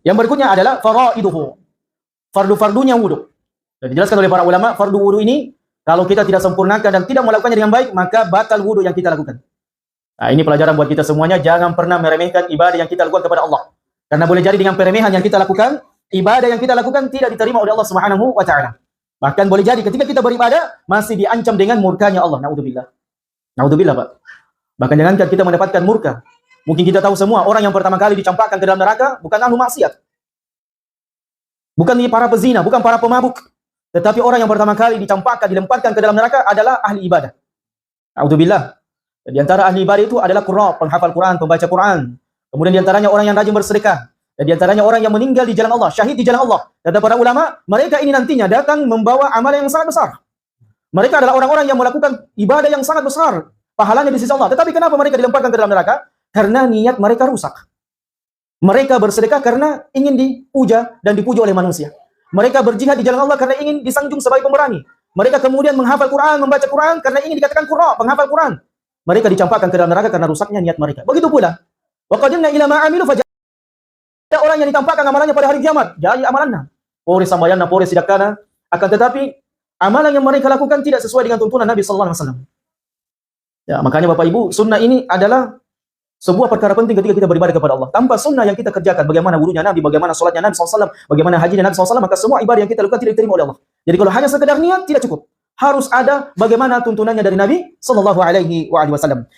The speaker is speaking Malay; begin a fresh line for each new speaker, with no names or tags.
Yang berikutnya adalah faraiduhu, fardu-fardunya wudu. Dan dijelaskan oleh para ulama, fardu wudu ini kalau kita tidak sempurnakan dan tidak melakukannya dengan baik, maka batal wudu yang kita lakukan. Nah, ini pelajaran buat kita semuanya, jangan pernah meremehkan ibadah yang kita lakukan kepada Allah. Karena boleh jadi dengan peremehan yang kita lakukan, ibadah yang kita lakukan tidak diterima oleh Allah Subhanahu wa taala. Bahkan boleh jadi ketika kita beribadah masih diancam dengan murkanya Allah. Naudzubillah. Naudzubillah, Pak. Bahkan jangankan kita mendapatkan murka. Mungkin kita tahu semua orang yang pertama kali dicampakkan ke dalam neraka bukan ahli maksiat. Bukan para pezina, bukan para pemabuk. Tetapi orang yang pertama kali dicampakkan, dilemparkan ke dalam neraka adalah ahli ibadah. Naudzubillah. Di antara ahli ibadah itu adalah qurra, penghafal Quran, pembaca Quran. Kemudian di antaranya orang yang rajin bersedekah. Dan di antaranya orang yang meninggal di jalan Allah, syahid di jalan Allah. Kata para ulama, mereka ini nantinya datang membawa amalan yang sangat besar. Mereka adalah orang-orang yang melakukan ibadah yang sangat besar, pahalanya di sisi Allah. Tetapi kenapa mereka dilemparkan ke dalam neraka? Karena niat mereka rusak. Mereka bersedekah karena ingin dipuja dan dipuji oleh manusia. Mereka berjihad di jalan Allah karena ingin disanjung sebagai pemberani. Mereka kemudian menghafal Quran, membaca Quran karena ingin dikatakan qurra, penghafal Quran. Mereka dicampakkan ke dalam neraka karena rusaknya niat mereka. Begitu pula, wa qadimna ila ma amilu faja'alnahu. Ada orang yang ditampakkan amalannya pada hari kiamat, jadi amalannya pores sambayana, pores sidakana, akan tetapi amalan yang mereka lakukan tidak sesuai dengan tuntunan Nabi sallallahu alaihi wasallam. Ya, makanya Bapak Ibu, sunnah ini adalah sebuah perkara penting ketika kita beribadah kepada Allah. Tanpa sunnah yang kita kerjakan, bagaimana wudunya Nabi, bagaimana salatnya Nabi sallallahu alaihi wasallam, bagaimana hajinya Nabi sallallahu alaihi wasallam, maka semua ibadah yang kita lakukan tidak diterima oleh Allah. Jadi kalau hanya sekedar niat tidak cukup. Harus ada bagaimana tuntunannya dari Nabi sallallahu alaihi wasallam.